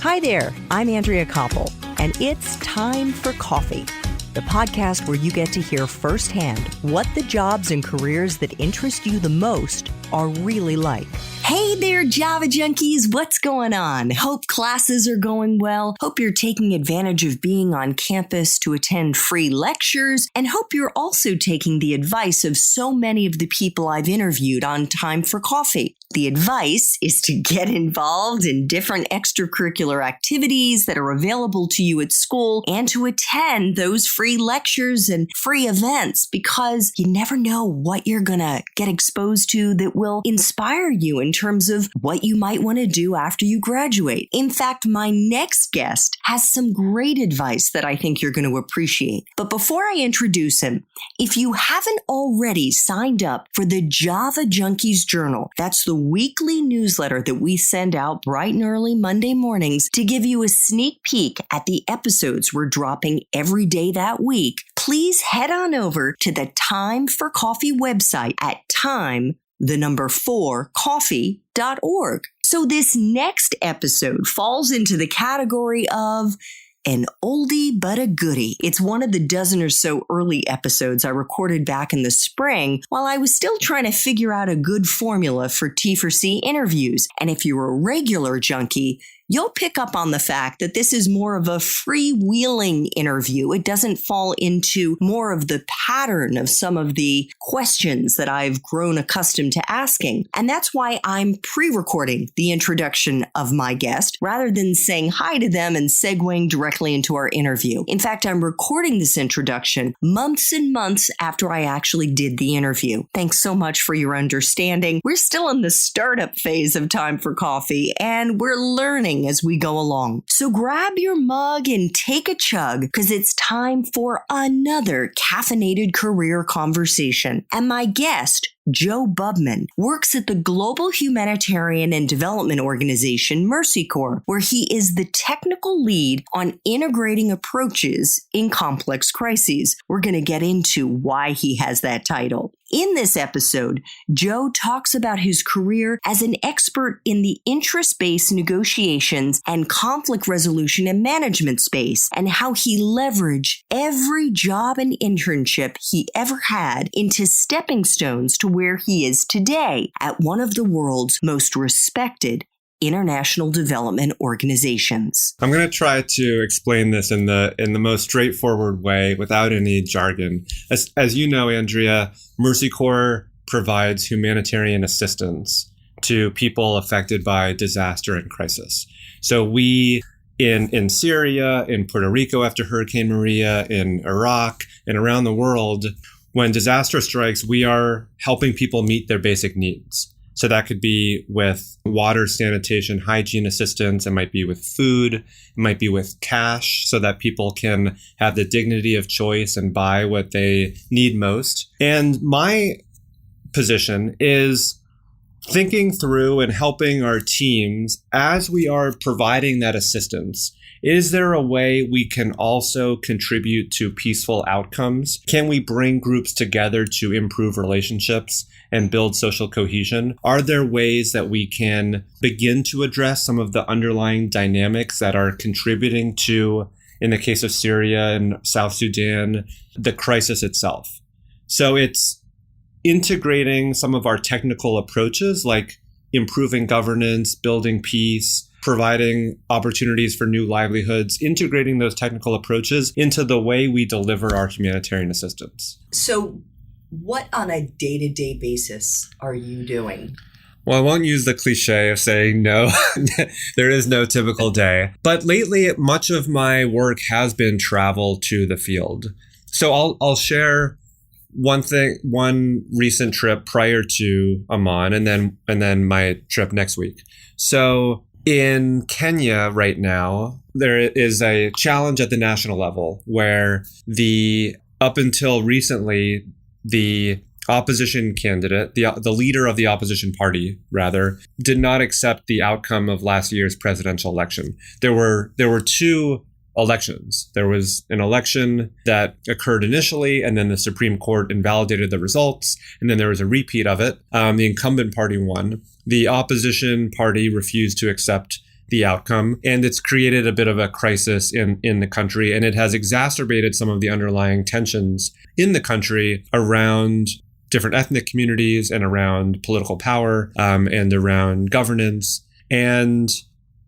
Hi there, I'm Andrea Koppel, and it's Time for Coffee, the podcast where you get to hear firsthand what the jobs and careers that interest you the most are really like. Hey there, Java junkies, what's going on? Hope classes are going well. Hope you're taking advantage of being on campus to attend free lectures, and hope you're also taking the advice of so many of the people I've interviewed on Time for Coffee. The advice is to get involved in different extracurricular activities that are available to you at school and to attend those free lectures and free events, because you never know what you're going to get exposed to that will inspire you in terms of what you might want to do after you graduate. In fact, my next guest has some great advice that I think you're going to appreciate. But before I introduce him, if you haven't already signed up for the Java Junkies Journal, that's the weekly newsletter that we send out bright and early Monday mornings to give you a sneak peek at the episodes we're dropping every day that week, please head on over to the Time for Coffee website at time4coffee.org. So this next episode falls into the category of an oldie but a goodie. It's one of the dozen or so early episodes I recorded back in the spring while I was still trying to figure out a good formula for T4C interviews. And if you're a regular junkie, you'll pick up on the fact that this is more of a freewheeling interview. It doesn't fall into more of the pattern of some of the questions that I've grown accustomed to asking. And that's why I'm pre-recording the introduction of my guest rather than saying hi to them and segueing directly into our interview. In fact, I'm recording this introduction months and months after I actually did the interview. Thanks so much for your understanding. We're still in the startup phase of Time for Coffee, and we're learning as we go along. So grab your mug and take a chug, because it's time for another caffeinated career conversation. And my guest, Joe Bubman, works at the global humanitarian and development organization Mercy Corps, where he is the technical lead on integrating approaches in complex crises. We're going to get into why he has that title. In this episode, Joe talks about his career as an expert in the interest-based negotiations and conflict resolution and management space, and how he leveraged every job and internship he ever had into stepping stones to where he is today at one of the world's most respected international development organizations. I'm going to try to explain this in the most straightforward way without any jargon. As you know, Andrea, Mercy Corps provides humanitarian assistance to people affected by disaster and crisis. So we, in Syria, in Puerto Rico after Hurricane Maria, in Iraq, and around the world, when disaster strikes, we are helping people meet their basic needs. So that could be with water, sanitation, hygiene assistance. It might be with food. It might be with cash so that people can have the dignity of choice and buy what they need most. And my position is thinking through and helping our teams as we are providing that assistance. Is there a way we can also contribute to peaceful outcomes? Can we bring groups together to improve relationships and build social cohesion? Are there ways that we can begin to address some of the underlying dynamics that are contributing to, in the case of Syria and South Sudan, the crisis itself? So it's integrating some of our technical approaches like improving governance, building peace, providing opportunities for new livelihoods, integrating those technical approaches into the way we deliver our humanitarian assistance. So what on a day-to-day basis are you doing? Well, I won't use the cliche of saying no, there is no typical day. But lately, much of my work has been travel to the field. So I'll share one recent trip prior to Amman and then my trip next week. So in Kenya right now, there is a challenge at the national level where up until recently, the opposition candidate, the leader of the opposition party, rather, did not accept the outcome of last year's presidential election. There were two elections. There was an election that occurred initially, and then the Supreme Court invalidated the results, and then there was a repeat of it. The incumbent party won. The opposition party refused to accept the outcome. And it's created a bit of a crisis in the country. And it has exacerbated some of the underlying tensions in the country around different ethnic communities and around political power and around governance. And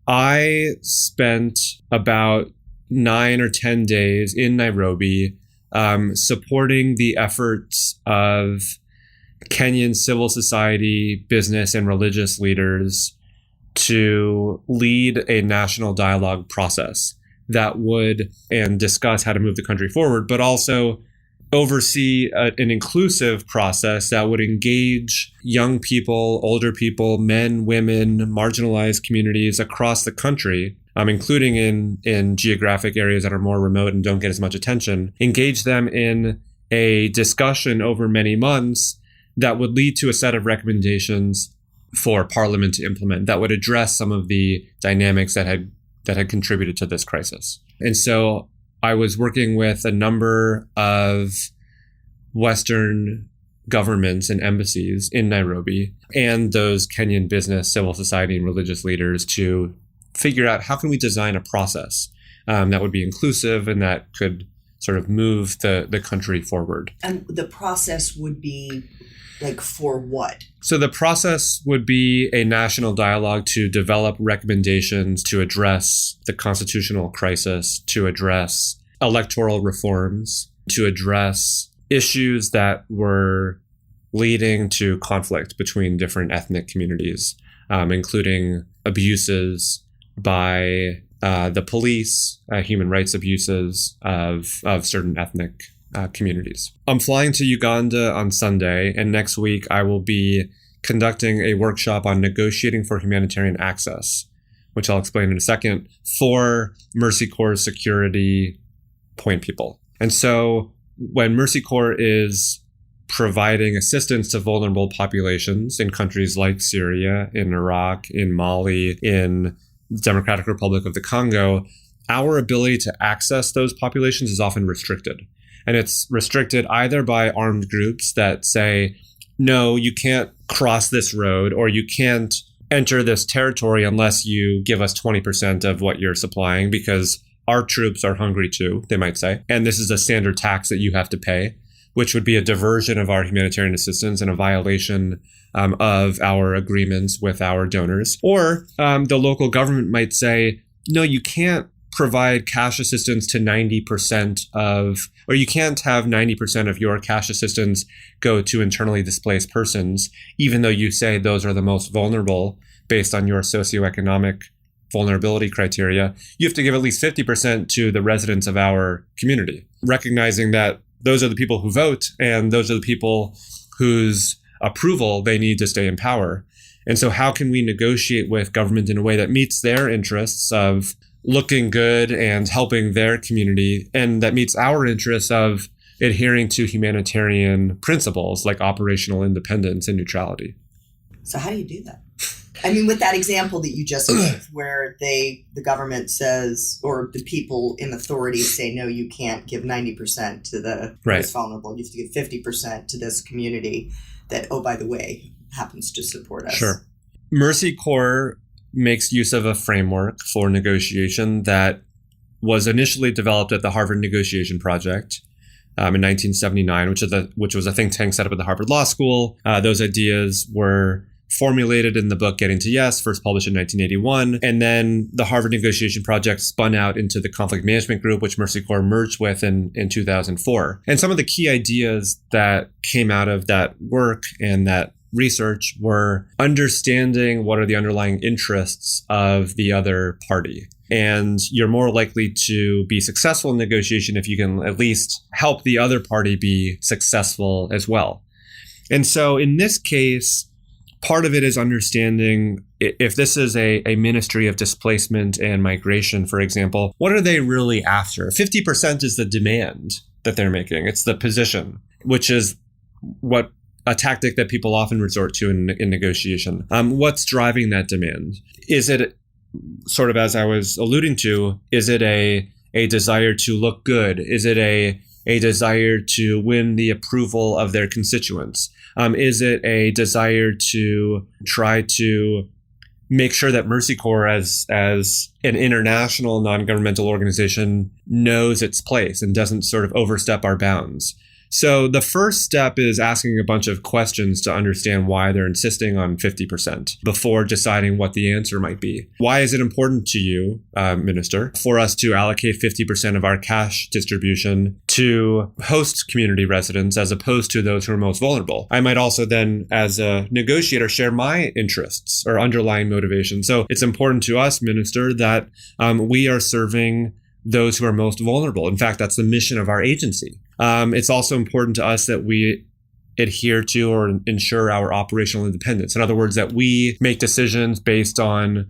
I spent about 9 or 10 days in Nairobi supporting the efforts of Kenyan civil society, business, and religious leaders to lead a national dialogue process that would and discuss how to move the country forward, but also oversee an inclusive process that would engage young people, older people, men, women, marginalized communities across the country, including in geographic areas that are more remote and don't get as much attention, engage them in a discussion over many months that would lead to a set of recommendations for Parliament to implement that would address some of the dynamics that had contributed to this crisis. And so I was working with a number of Western governments and embassies in Nairobi and those Kenyan business, civil society, and religious leaders to figure out how can we design a process that would be inclusive and that could sort of move the country forward. And the process would be like for what? So the process would be a national dialogue to develop recommendations to address the constitutional crisis, to address electoral reforms, to address issues that were leading to conflict between different ethnic communities, including abuses by the police, human rights abuses of certain ethnic communities. I'm flying to Uganda on Sunday, and next week I will be conducting a workshop on negotiating for humanitarian access, which I'll explain in a second, for Mercy Corps' security point people. And so when Mercy Corps is providing assistance to vulnerable populations in countries like Syria, in Iraq, in Mali, in the Democratic Republic of the Congo, our ability to access those populations is often restricted. And it's restricted either by armed groups that say, no, you can't cross this road, or you can't enter this territory unless you give us 20% of what you're supplying because our troops are hungry too, they might say. And this is a standard tax that you have to pay, which would be a diversion of our humanitarian assistance and a violation of our agreements with our donors. Or the local government might say, no, you can't provide cash assistance to 90% or you can't have 90% of your cash assistance go to internally displaced persons, even though you say those are the most vulnerable based on your socioeconomic vulnerability criteria. You have to give at least 50% to the residents of our community, recognizing that those are the people who vote and those are the people whose approval they need to stay in power. And so how can we negotiate with government in a way that meets their interests of looking good and helping their community, and that meets our interests of adhering to humanitarian principles like operational independence and neutrality? So how do you do that? I mean, with that example that you just gave, where the government says, or the people in authority say, no, you can't give 90% to the most vulnerable. You have to give 50% to this community that, oh, by the way, happens to support us. Sure. Mercy Corps makes use of a framework for negotiation that was initially developed at the Harvard Negotiation Project in 1979, which was a think tank set up at the Harvard Law School. Those ideas were formulated in the book Getting to Yes, first published in 1981. And then the Harvard Negotiation Project spun out into the Conflict Management Group, which Mercy Corps merged with in 2004. And some of the key ideas that came out of that work and that research were understanding what are the underlying interests of the other party. And you're more likely to be successful in negotiation if you can at least help the other party be successful as well. And so in this case, part of it is understanding if this is a ministry of displacement and migration, for example, what are they really after? 50% is the demand that they're making. It's the position, which is what a tactic that people often resort to in negotiation. What's driving that demand? Is it sort of, as I was alluding to, is it a desire to look good? Is it a desire to win the approval of their constituents? Is it a desire to try to make sure that Mercy Corps as an international non-governmental organization knows its place and doesn't sort of overstep our bounds. So the first step is asking a bunch of questions to understand why they're insisting on 50% before deciding what the answer might be. Why is it important to you, Minister, for us to allocate 50% of our cash distribution to host community residents as opposed to those who are most vulnerable? I might also then, as a negotiator, share my interests or underlying motivation. So it's important to us, Minister, that we are serving those who are most vulnerable. In fact, that's the mission of our agency. It's also important to us that we adhere to or ensure our operational independence. In other words, that we make decisions based on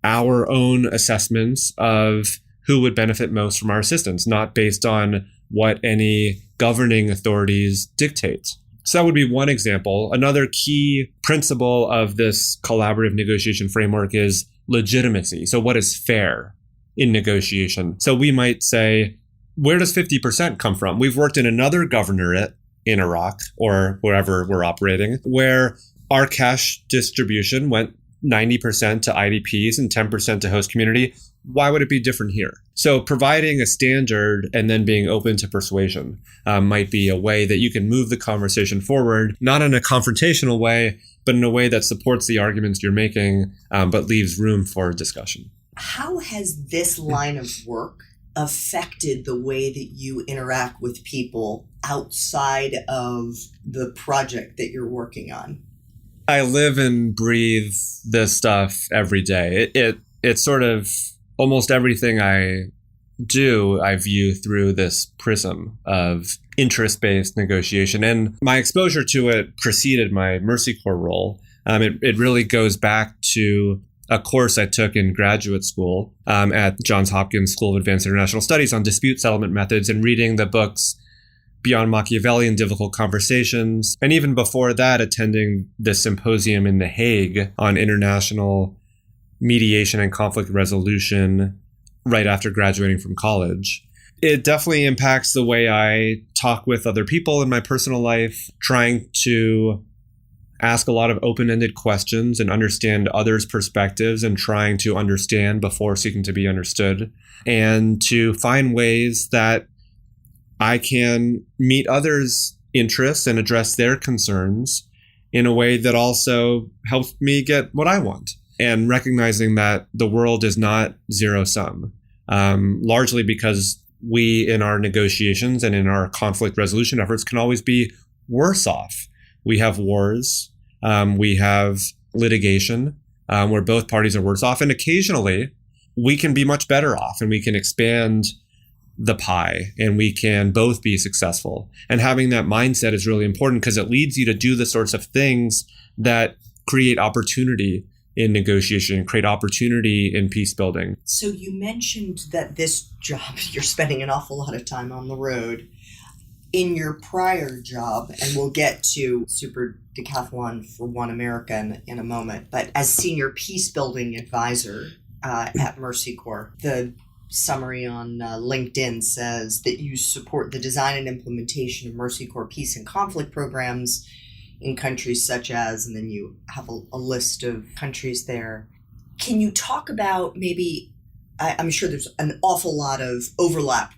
our own assessments of who would benefit most from our assistance, not based on what any governing authorities dictate. So that would be one example. Another key principle of this collaborative negotiation framework is legitimacy. So what is fair in negotiation? So we might say, where does 50% come from? We've worked in another governorate in Iraq or wherever we're operating, where our cash distribution went 90% to IDPs and 10% to host community. Why would it be different here? So providing a standard and then being open to persuasion might be a way that you can move the conversation forward, not in a confrontational way, but in a way that supports the arguments you're making, but leaves room for discussion. How has this line of work affected the way that you interact with people outside of the project that you're working on? I live and breathe this stuff every day. It's sort of almost everything I do, I view through this prism of interest-based negotiation. And my exposure to it preceded my Mercy Corps role. It really goes back to a course I took in graduate school at Johns Hopkins School of Advanced International Studies on dispute settlement methods, and reading the books Beyond Machiavelli and Difficult Conversations. And even before that, attending the symposium in The Hague on international mediation and conflict resolution right after graduating from college. It definitely impacts the way I talk with other people in my personal life, trying to ask a lot of open-ended questions and understand others' perspectives and trying to understand before seeking to be understood, and to find ways that I can meet others' interests and address their concerns in a way that also helps me get what I want. And recognizing that the world is not zero-sum, largely because we, in our negotiations and in our conflict resolution efforts, can always be worse off. We have wars, we have litigation, where both parties are worse off. And occasionally, we can be much better off and we can expand the pie and we can both be successful. And having that mindset is really important because it leads you to do the sorts of things that create opportunity in negotiation, create opportunity in peace building. So you mentioned that this job, you're spending an awful lot of time on the road. In your prior job, and we'll get to Super Decathlon for One America in a moment, but as Senior Peacebuilding Advisor at Mercy Corps, the summary on LinkedIn says that you support the design and implementation of Mercy Corps peace and conflict programs in countries such as, and then you have a list of countries there. Can you talk about maybe, I'm sure there's an awful lot of overlap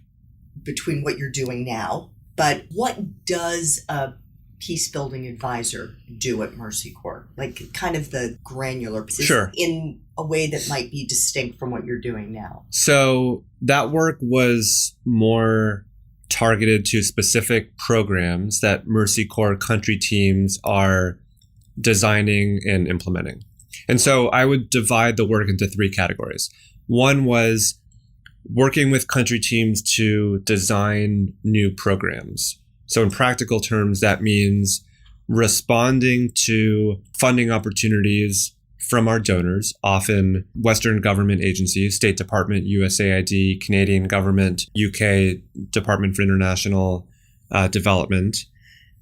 between what you're doing now, but what does a peacebuilding advisor do at Mercy Corps? Like kind of the granular pieces Sure. in a way that might be distinct from what you're doing now. So that work was more targeted to specific programs that Mercy Corps country teams are designing and implementing. And so I would divide the work into three categories. One was working with country teams to design new programs. So in practical terms, that means responding to funding opportunities from our donors, often Western government agencies, State Department, USAID, Canadian government, UK Department for International Development,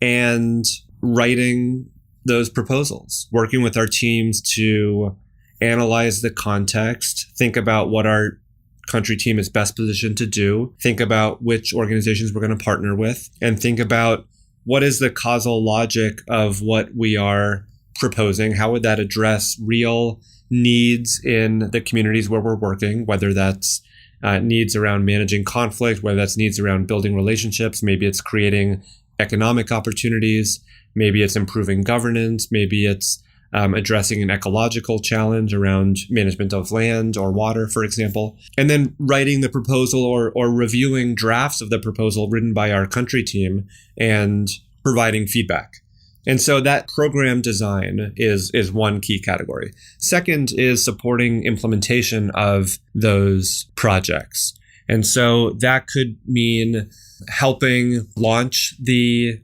and writing those proposals, working with our teams to analyze the context, think about what our country team is best positioned to do, think about which organizations we're going to partner with, and think about what is the causal logic of what we are proposing. How would that address real needs in the communities where we're working, whether that's needs around managing conflict, whether that's needs around building relationships, maybe it's creating economic opportunities, maybe it's improving governance, maybe it's addressing an ecological challenge around management of land or water, for example, and then writing the proposal or reviewing drafts of the proposal written by our country team and providing feedback. And so that program design is one key category. Second is supporting implementation of those projects. And so that could mean helping launch the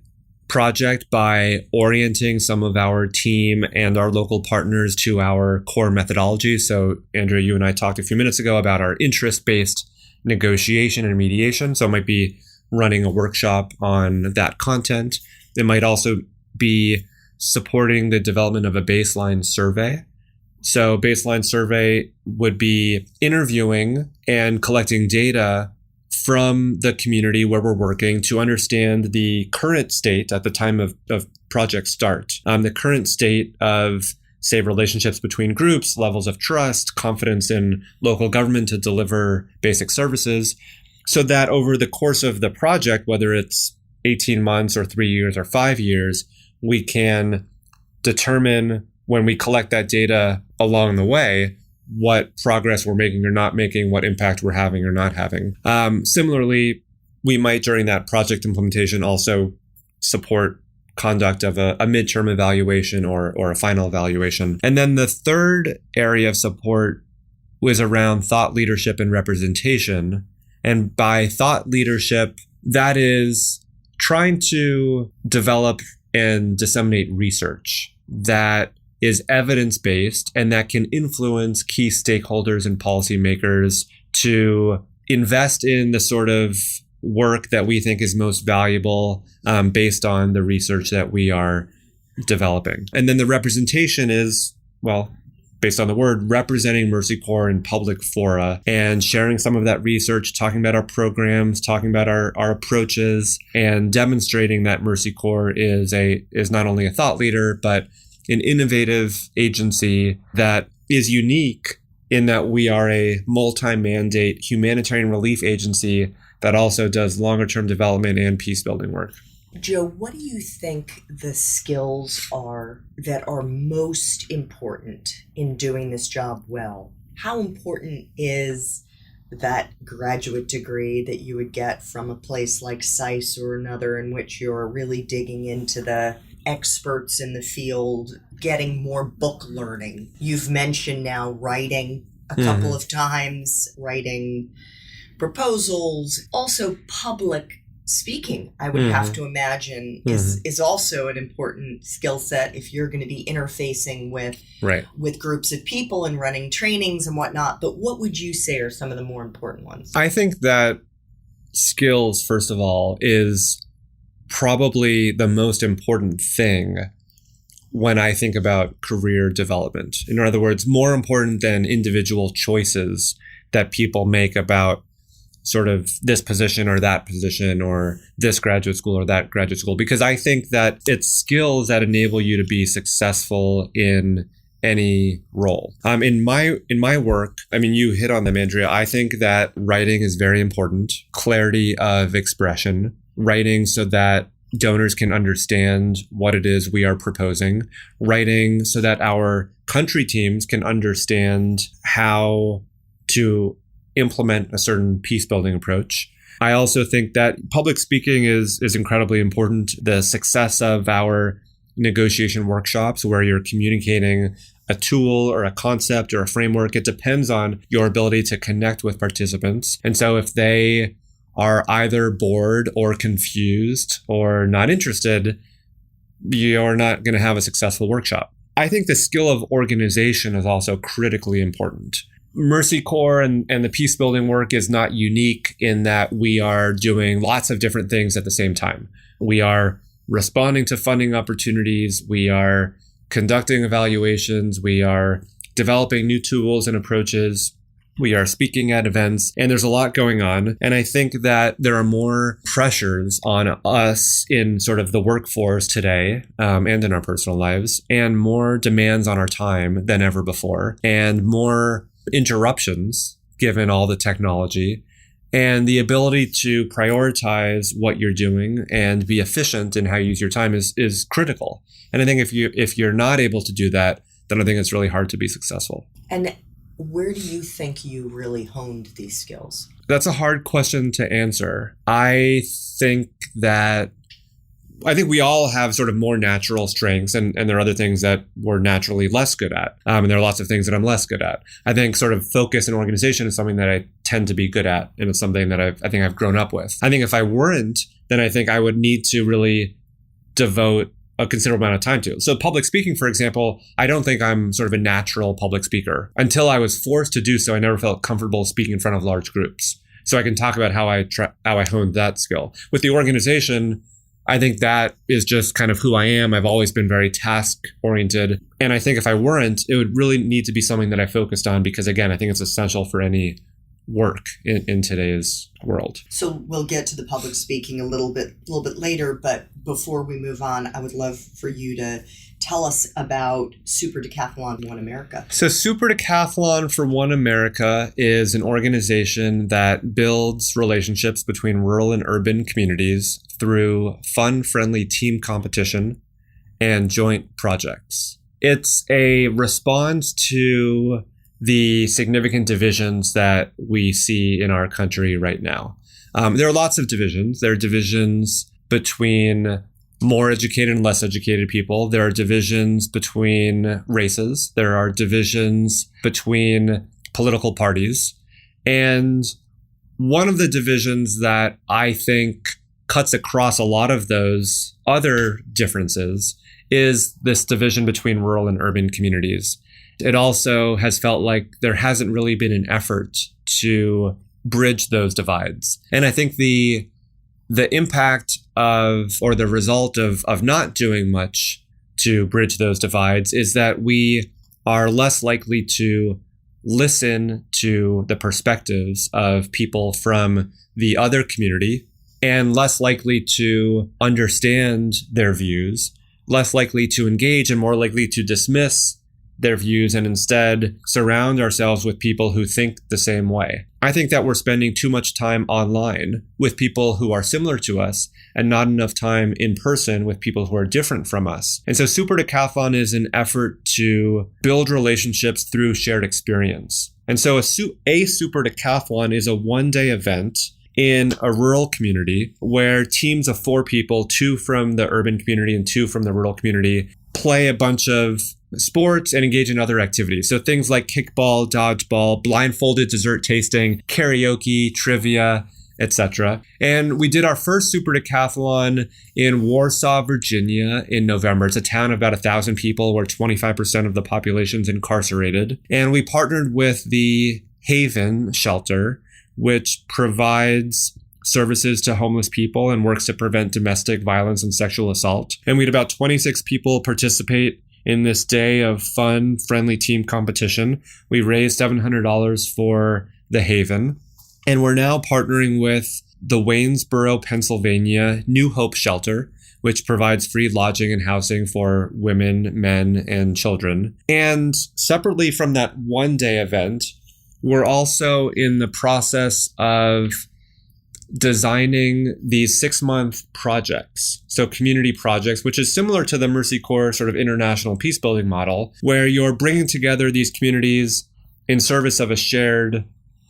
project by orienting some of our team and our local partners to our core methodology. So, Andrea, you and I talked a few minutes ago about our interest-based negotiation and mediation. So it might be running a workshop on that content. It might also be supporting the development of a baseline survey. So baseline survey would be interviewing and collecting data from the community where we're working to understand the current state at the time of project start, the current state of, say, relationships between groups, levels of trust, confidence in local government to deliver basic services, so that over the course of the project, whether it's 18 months or 3 years or 5 years, we can determine when we collect that data along the way what progress we're making or not making, what impact we're having or not having. Similarly, we might, during that project implementation, also support conduct of a midterm evaluation or a final evaluation. And then the third area of support was around thought leadership and representation. And by thought leadership, that is trying to develop and disseminate research that is evidence-based and that can influence key stakeholders and policymakers to invest in the sort of work that we think is most valuable based on the research that we are developing. And then the representation is, well, based on the word, representing Mercy Corps in public fora and sharing some of that research, talking about our programs, talking about our approaches, and demonstrating that Mercy Corps is not only a thought leader, but an innovative agency that is unique in that we are a multi-mandate humanitarian relief agency that also does longer-term development and peacebuilding work. Joe, what do you think the skills are that are most important in doing this job well? How important is that graduate degree that you would get from a place like SAIS or another in which you're really digging into the experts in the field, getting more book learning? You've mentioned now writing a couple of times, writing proposals, also public speaking, I would have to imagine is also an important skill set if you're going to be interfacing with groups of people and running trainings and whatnot. But what would you say are some of the more important ones? I think that skills, first of all, is probably the most important thing when I think about career development. In other words, more important than individual choices that people make about sort of this position or that position or this graduate school or that graduate school, because I think that it's skills that enable you to be successful in any role. In my work, I mean, you hit on them, Andrea. I think that writing is very important. Clarity of expression, writing so that donors can understand what it is we are proposing, writing so that our country teams can understand how to implement a certain peace-building approach. I also think that public speaking is incredibly important. The success of our negotiation workshops, where you're communicating a tool or a concept or a framework, it depends on your ability to connect with participants. And so if they are either bored or confused or not interested, you're not going to have a successful workshop. I think the skill of organization is also critically important. Mercy Corps and the peacebuilding work is not unique in that we are doing lots of different things at the same time. We are responding to funding opportunities. We are conducting evaluations. We are developing new tools and approaches. We are speaking at events, and there's a lot going on. And I think that there are more pressures on us in sort of the workforce today, and in our personal lives, and more demands on our time than ever before, and more interruptions given all the technology. And the ability to prioritize what you're doing and be efficient in how you use your time is critical. And I think if you're not able to do that, then I think it's really hard to be successful. And where do you think you really honed these skills? That's a hard question to answer. I think we all have sort of more natural strengths, and there are other things that we're naturally less good at. And there are lots of things that I'm less good at. I think sort of focus and organization is something that I tend to be good at, and it's something that I think I've grown up with. I think if I weren't, then I think I would need to really devote a considerable amount of time to. So public speaking, for example, I don't think I'm sort of a natural public speaker. Until I was forced to do so, I never felt comfortable speaking in front of large groups. So I can talk about how I honed that skill. With the organization, I think that is just kind of who I am. I've always been very task-oriented. And I think if I weren't, it would really need to be something that I focused on because, again, I think it's essential for any work in today's world. So we'll get to the public speaking a little bit later, but before we move on, I would love for you to tell us about Super Decathlon One America. So Super Decathlon for One America is an organization that builds relationships between rural and urban communities through fun-friendly team competition and joint projects. It's a response to the significant divisions that we see in our country right now. There are lots of divisions. There are divisions between more educated and less educated people. There are divisions between races. There are divisions between political parties. And one of the divisions that I think cuts across a lot of those other differences is this division between rural and urban communities. It also has felt like there hasn't really been an effort to bridge those divides. And I think the impact of, or the result of not doing much to bridge those divides is that we are less likely to listen to the perspectives of people from the other community and less likely to understand their views, less likely to engage, and more likely to dismiss their views and instead surround ourselves with people who think the same way. I think that we're spending too much time online with people who are similar to us and not enough time in person with people who are different from us. And so Super Decathlon is an effort to build relationships through shared experience. And so a Super Decathlon is a one-day event in a rural community where teams of 4 people, 2 from the urban community and 2 from the rural community, play a bunch of sports and engage in other activities. So things like kickball, dodgeball, blindfolded dessert tasting, karaoke, trivia, etc. And we did our first Super Decathlon in Warsaw, Virginia in November. It's a town of about 1,000 people where 25% of the population is incarcerated. And we partnered with the Haven shelter, which provides services to homeless people and works to prevent domestic violence and sexual assault. And we had about 26 people participate in this day of fun, friendly team competition. We raised $700 for the Haven. And we're now partnering with the Waynesboro, Pennsylvania New Hope Shelter, which provides free lodging and housing for women, men, and children. And separately from that one-day event, we're also in the process of designing these 6-month projects. So community projects, which is similar to the Mercy Corps sort of international peacebuilding model, where you're bringing together these communities in service of a shared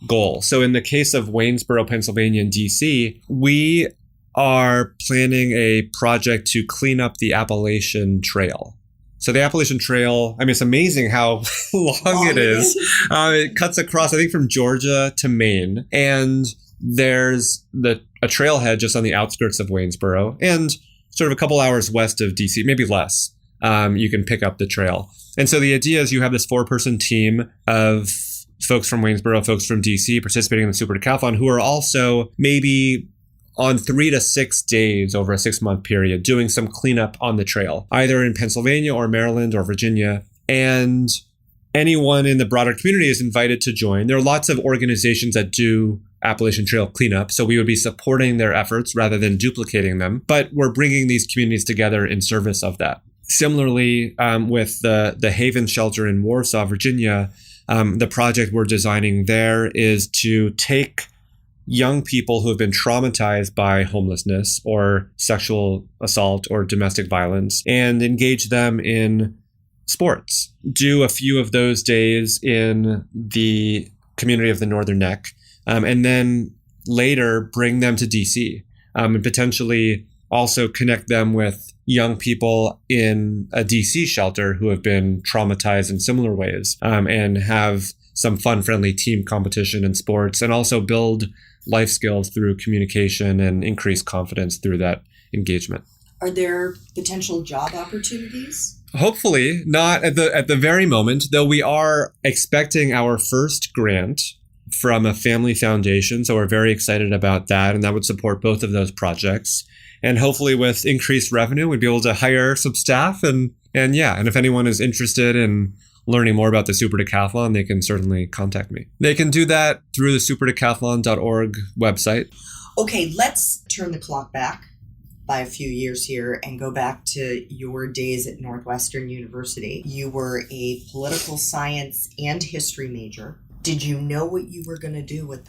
goal. So in the case of Waynesboro, Pennsylvania and DC, we are planning a project to clean up the Appalachian Trail. So the Appalachian Trail, I mean, it's amazing how long it is. It cuts across, I think, from Georgia to Maine. And there's a trailhead just on the outskirts of Waynesboro and sort of a couple hours west of DC, maybe less. You can pick up the trail. And so the idea is you have this 4-person team of folks from Waynesboro, folks from DC participating in the Super Decathlon who are also maybe on 3 to 6 days over a 6-month period doing some cleanup on the trail, either in Pennsylvania or Maryland or Virginia. And anyone in the broader community is invited to join. There are lots of organizations that do Appalachian Trail cleanup, so we would be supporting their efforts rather than duplicating them, but we're bringing these communities together in service of that. Similarly, with the Haven Shelter in Warsaw, Virginia, the project we're designing there is to take young people who have been traumatized by homelessness or sexual assault or domestic violence and engage them in sports. Do a few of those days in the community of the Northern Neck, and then later bring them to DC, and potentially also connect them with young people in a DC shelter who have been traumatized in similar ways, and have some fun-friendly team competition in sports, and also build life skills through communication and increase confidence through that engagement. Are there potential job opportunities? Hopefully not at the very moment, though we are expecting our first grant from a family foundation. So we're very excited about that. And that would support both of those projects. And hopefully with increased revenue, we'd be able to hire some staff. And if anyone is interested in learning more about the Super Decathlon, they can certainly contact me. They can do that through the superdecathlon.org website. Okay, let's turn the clock back by a few years here and go back to your days at Northwestern University. You were a political science and history major. Did you know what you were going to do with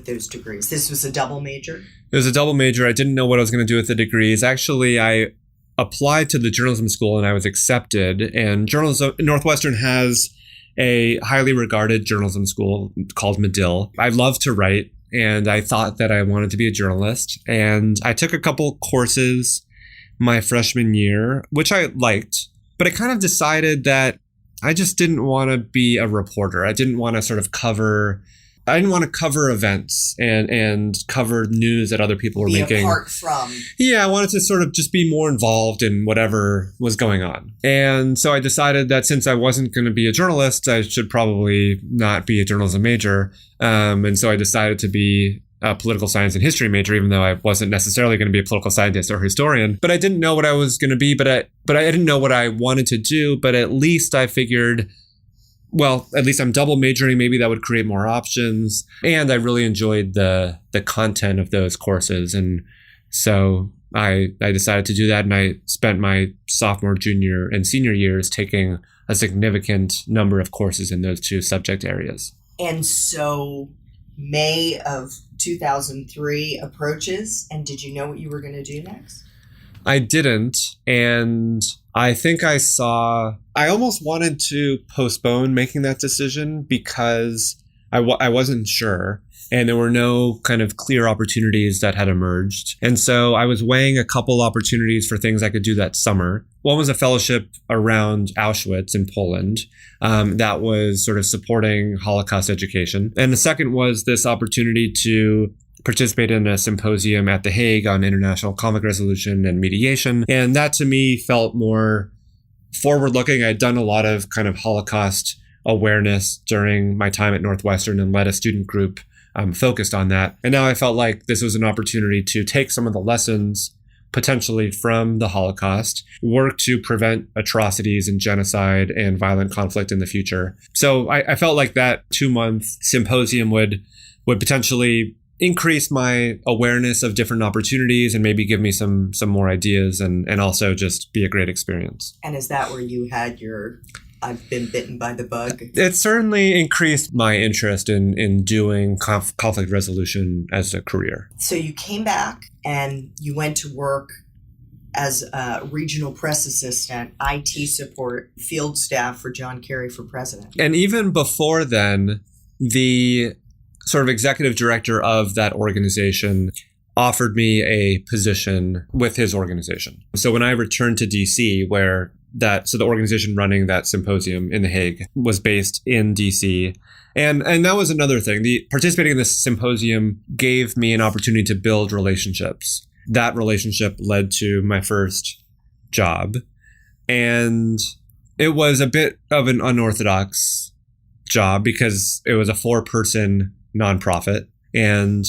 those degrees? This was a double major? It was a double major. I didn't know what I was going to do with the degrees. Actually, I applied to the journalism school and I was accepted. And Northwestern has a highly regarded journalism school called Medill. I love to write, and I thought that I wanted to be a journalist. And I took a couple courses my freshman year, which I liked, but I kind of decided that I just didn't want to be a reporter. I didn't want to cover events and cover news that other people were making. Apart from. Yeah, I wanted to sort of just be more involved in whatever was going on. And so I decided that since I wasn't going to be a journalist, I should probably not be a journalism major. And so I decided to be a political science and history major, even though I wasn't necessarily going to be a political scientist or historian. But I didn't know what I was going to be, but I didn't know what I wanted to do. But at least I figured, well, at least I'm double majoring. Maybe that would create more options. And I really enjoyed the content of those courses. And so I decided to do that. And I spent my sophomore, junior, and senior years taking a significant number of courses in those two subject areas. And so May of 2003 approaches. And did you know what you were going to do next? I didn't. And I think I almost wanted to postpone making that decision because I wasn't sure. And there were no kind of clear opportunities that had emerged. And so I was weighing a couple opportunities for things I could do that summer. One was a fellowship around Auschwitz in Poland that was sort of supporting Holocaust education. And the second was this opportunity to participate in a symposium at The Hague on international conflict resolution and mediation. And that to me felt more forward-looking. I'd done a lot of kind of Holocaust awareness during my time at Northwestern and led a student group focused on that. And now I felt like this was an opportunity to take some of the lessons potentially from the Holocaust, work to prevent atrocities and genocide and violent conflict in the future. So I felt like that 2-month symposium would potentially increase my awareness of different opportunities and maybe give me some more ideas and also just be a great experience. And is that where you had your I've been bitten by the bug? It certainly increased my interest in doing conflict resolution as a career. So you came back and you went to work as a regional press assistant, IT support, field staff for John Kerry for president. And even before then, the sort of executive director of that organization offered me a position with his organization. So when I returned to DC, so the organization running that symposium in The Hague was based in DC. And that was another thing. Participating in this symposium gave me an opportunity to build relationships. That relationship led to my first job. And it was a bit of an unorthodox job because it was a 4-person nonprofit. And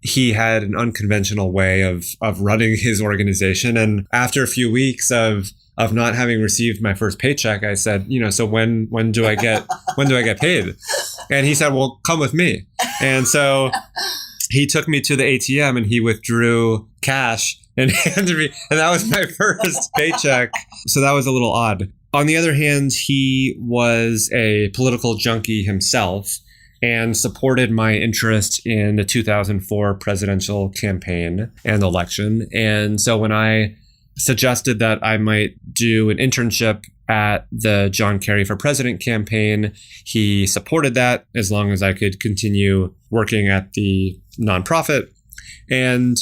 he had an unconventional way of running his organization. And after a few weeks of of not having received my first paycheck, I said, so when do I get paid? And he said, well, come with me. And so he took me to the ATM and he withdrew cash and handed me, and that was my first paycheck. So that was a little odd. On the other hand, he was a political junkie himself and supported my interest in the 2004 presidential campaign and election. And so when I suggested that I might do an internship at the John Kerry for President campaign, he supported that as long as I could continue working at the nonprofit. And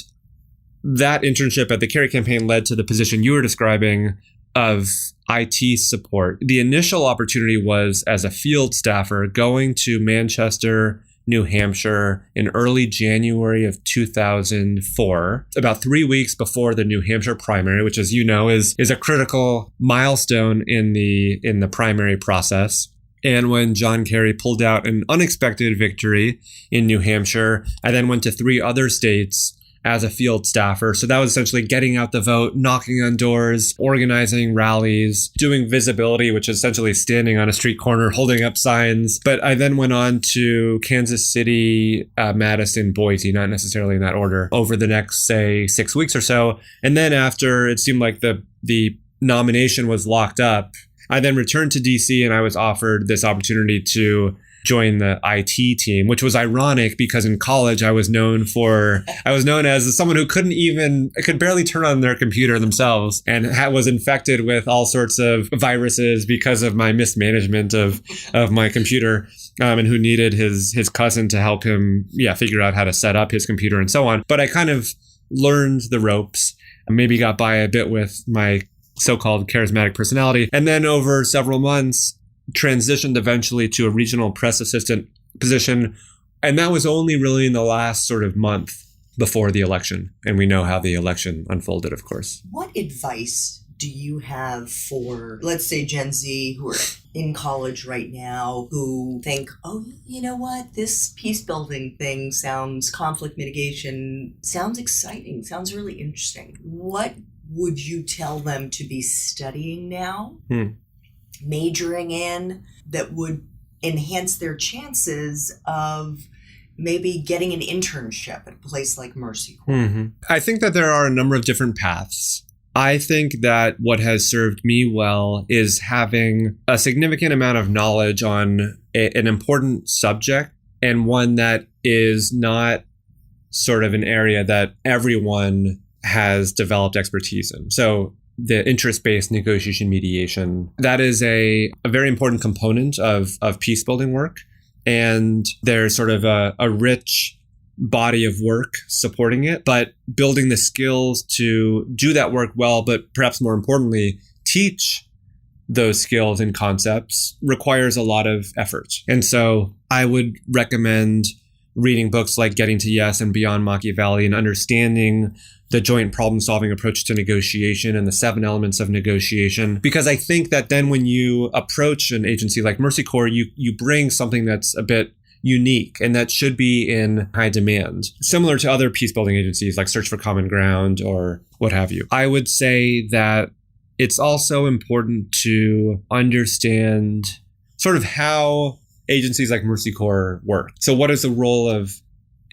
that internship at the Kerry campaign led to the position you were describing of IT support. The initial opportunity was as a field staffer going to Manchester, New Hampshire in early January of 2004, about 3 weeks before the New Hampshire primary, which, as you know, is a critical milestone in the primary process. And when John Kerry pulled out an unexpected victory in New Hampshire, I then went to 3 other states as a field staffer. So that was essentially getting out the vote, knocking on doors, organizing rallies, doing visibility, which is essentially standing on a street corner, holding up signs. But I then went on to Kansas City, Madison, Boise, not necessarily in that order, over the next, say, 6 weeks or so. And then after it seemed like the nomination was locked up, I then returned to DC and I was offered this opportunity to join the IT team, which was ironic because in college I was known as someone who could barely turn on their computer themselves and was infected with all sorts of viruses because of my mismanagement of my computer, and who needed his cousin to help him figure out how to set up his computer and so on. But I kind of learned the ropes, maybe got by a bit with my so-called charismatic personality, and then over several months transitioned eventually to a regional press assistant position. And that was only really in the last sort of month before the election. And we know how the election unfolded, of course. What advice do you have for, let's say, Gen Z who are in college right now, who think, oh, you know what, this peace building thing conflict mitigation sounds exciting, sounds really interesting. What would you tell them to be studying now? Majoring in that would enhance their chances of maybe getting an internship at a place like Mercy Corps? Mm-hmm. I think that there are a number of different paths. I think that what has served me well is having a significant amount of knowledge on an important subject, and one that is not sort of an area that everyone has developed expertise in. So the interest-based negotiation mediation, that is a very important component of peace building work. And there's sort of a rich body of work supporting it, but building the skills to do that work well, but perhaps more importantly, teach those skills and concepts requires a lot of effort. And so I would recommend reading books like Getting to Yes and Beyond Machiavelli and understanding the joint problem-solving approach to negotiation and the 7 elements of negotiation. Because I think that then when you approach an agency like Mercy Corps, you bring something that's a bit unique and that should be in high demand, similar to other peace-building agencies like Search for Common Ground or what have you. I would say that it's also important to understand sort of how agencies like Mercy Corps work. So what is the role of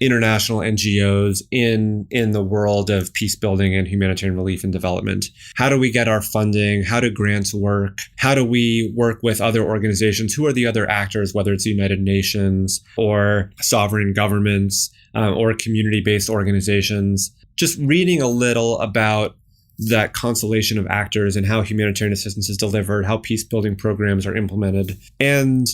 international NGOs in the world of peace building and humanitarian relief and development? How do we get our funding? How do grants work? How do we work with other organizations? Who are the other actors, whether it's the United Nations or sovereign governments or community-based organizations? Just reading a little about that constellation of actors and how humanitarian assistance is delivered, how peace building programs are implemented. And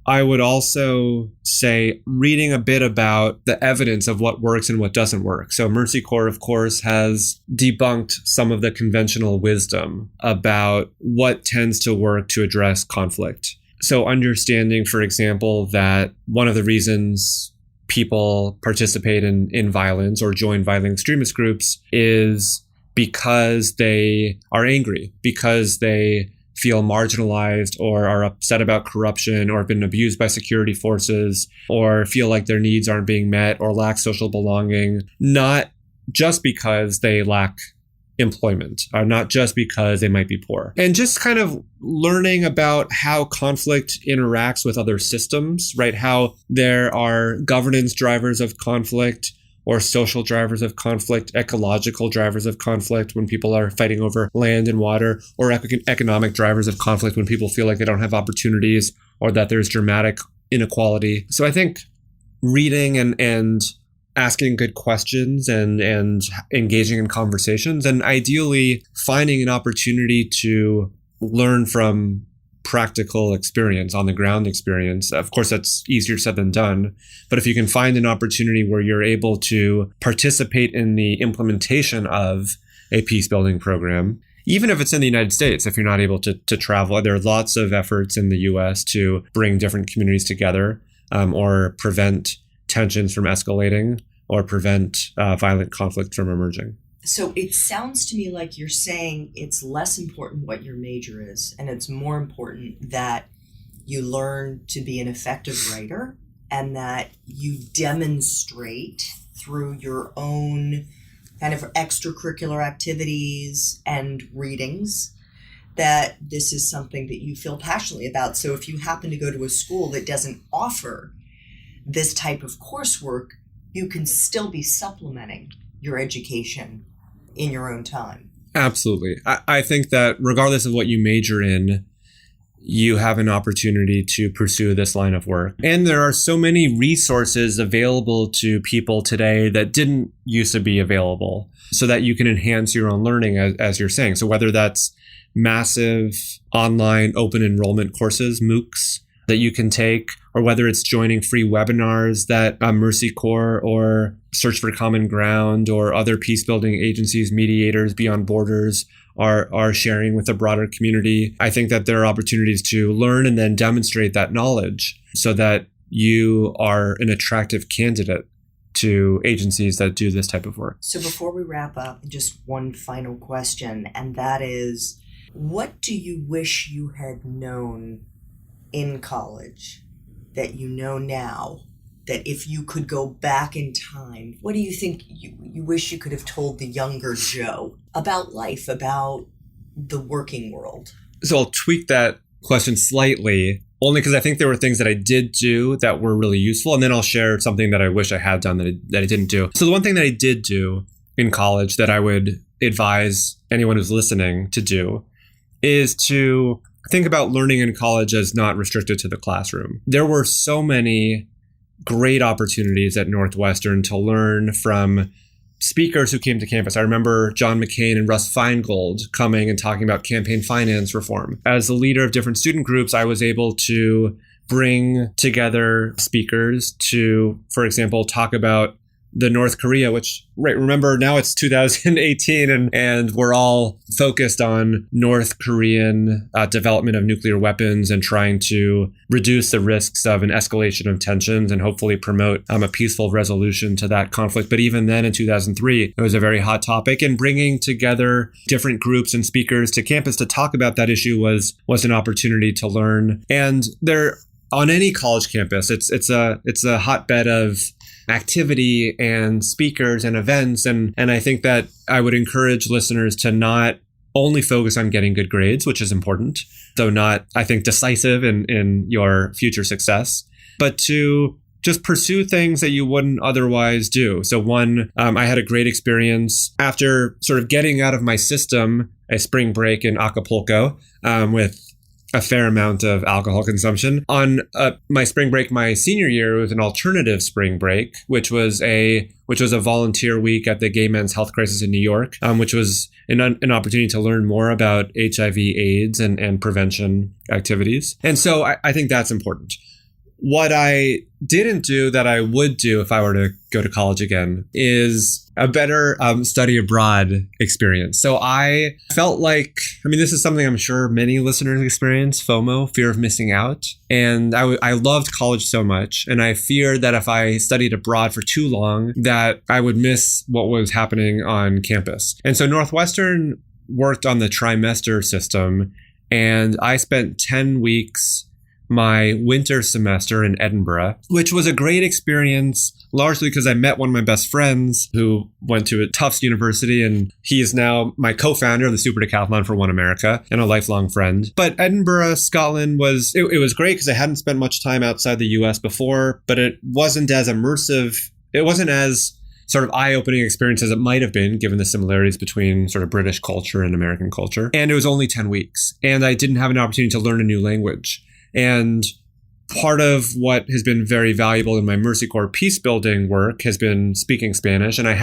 I would also say reading a bit about the evidence of what works and what doesn't work. So Mercy Corps, of course, has debunked some of the conventional wisdom about what tends to work to address conflict. So understanding, for example, that one of the reasons people participate in violence or join violent extremist groups is because they are angry, because they feel marginalized or are upset about corruption or have been abused by security forces or feel like their needs aren't being met or lack social belonging, not just because they lack employment, not just because they might be poor. And just kind of learning about how conflict interacts with other systems, right? How there are governance drivers of conflict, or social drivers of conflict, ecological drivers of conflict when people are fighting over land and water, or economic drivers of conflict when people feel like they don't have opportunities or that there's dramatic inequality. So I think reading and asking good questions and engaging in conversations, and ideally finding an opportunity to learn from practical experience, on the ground experience. Of course, that's easier said than done. But if you can find an opportunity where you're able to participate in the implementation of a peacebuilding program, even if it's in the United States, if you're not able to travel, there are lots of efforts in the US to bring different communities together, or prevent tensions from escalating, or prevent violent conflict from emerging. So it sounds to me like you're saying it's less important what your major is, and it's more important that you learn to be an effective writer, and that you demonstrate through your own kind of extracurricular activities and readings that this is something that you feel passionately about. So if you happen to go to a school that doesn't offer this type of coursework, you can still be supplementing your education in your own time. Absolutely. I think that regardless of what you major in, you have an opportunity to pursue this line of work. And there are so many resources available to people today that didn't used to be available, so that you can enhance your own learning, as you're saying. So whether that's massive online open enrollment courses, MOOCs, that you can take, or whether it's joining free webinars that Mercy Corps or Search for Common Ground or other peacebuilding agencies, mediators, Beyond Borders are sharing with the broader community. I think that there are opportunities to learn and then demonstrate that knowledge so that you are an attractive candidate to agencies that do this type of work. So before we wrap up, just one final question, and that is, what do you wish you had known in college that you know now, that if you could go back in time, what do you think you wish you could have told the younger Joe about life, about the working world? So I'll tweak that question slightly, only because I think there were things that I did do that were really useful. And then I'll share something that I wish I had done that I didn't do. So the one thing that I did do in college that I would advise anyone who's listening to do is to think about learning in college as not restricted to the classroom. There were so many great opportunities at Northwestern to learn from speakers who came to campus. I remember John McCain and Russ Feingold coming and talking about campaign finance reform. As the leader of different student groups, I was able to bring together speakers to, for example, talk about the North Korea, which, right, remember now it's 2018 and we're all focused on North Korean development of nuclear weapons and trying to reduce the risks of an escalation of tensions and hopefully promote a peaceful resolution to that conflict. But even then in 2003, it was a very hot topic, and bringing together different groups and speakers to campus to talk about that issue was an opportunity to learn. And there, on any college campus, it's a hotbed of activity and speakers and events. And I think that I would encourage listeners to not only focus on getting good grades, which is important, though not, I think, decisive in your future success, but to just pursue things that you wouldn't otherwise do. So one, I had a great experience after sort of getting out of my system a spring break in Acapulco with a fair amount of alcohol consumption. On my spring break, my senior year, it was an alternative spring break, which was a volunteer week at the Gay Men's Health Crisis in New York, which was an opportunity to learn more about HIV/AIDS and prevention activities. And so I think that's important. What I didn't do that I would do if I were to go to college again is a better study abroad experience. So I felt like, this is something I'm sure many listeners experience, FOMO, fear of missing out. And I loved college so much. And I feared that if I studied abroad for too long, that I would miss what was happening on campus. And so Northwestern worked on the trimester system. And I spent 10 weeks my winter semester in Edinburgh, which was a great experience, largely because I met one of my best friends who went to a Tufts University, and he is now my co-founder of the Super Decathlon for One America and a lifelong friend. But Edinburgh, Scotland was great because I hadn't spent much time outside the US before, but it wasn't as immersive. It wasn't as sort of eye-opening experience as it might have been, given the similarities between sort of British culture and American culture. And it was only 10 weeks, and I didn't have an opportunity to learn a new language. And part of what has been very valuable in my Mercy Corps peacebuilding work has been speaking Spanish. And I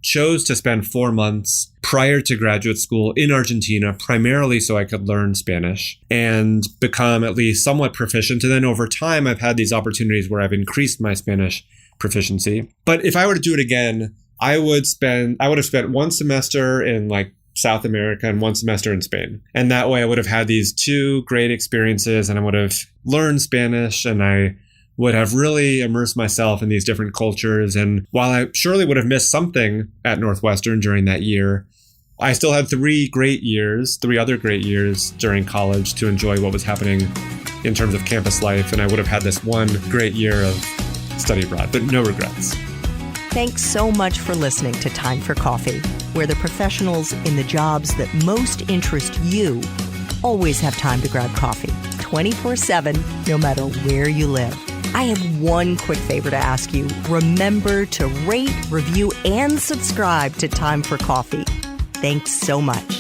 chose to spend 4 months prior to graduate school in Argentina, primarily so I could learn Spanish and become at least somewhat proficient. And then over time, I've had these opportunities where I've increased my Spanish proficiency. But if I were to do it again, I would have spent 1 semester in like South America and 1 semester in Spain. And that way I would have had these 2 great experiences, and I would have learned Spanish, and I would have really immersed myself in these different cultures. And while I surely would have missed something at Northwestern during that year, I still had 3 other great years during college to enjoy what was happening in terms of campus life. And I would have had this 1 great year of study abroad, but no regrets. Thanks so much for listening to Time for Coffee, where the professionals in the jobs that most interest you always have time to grab coffee 24/7, no matter where you live. I have one quick favor to ask you. Remember to rate, review, and subscribe to Time for Coffee. Thanks so much.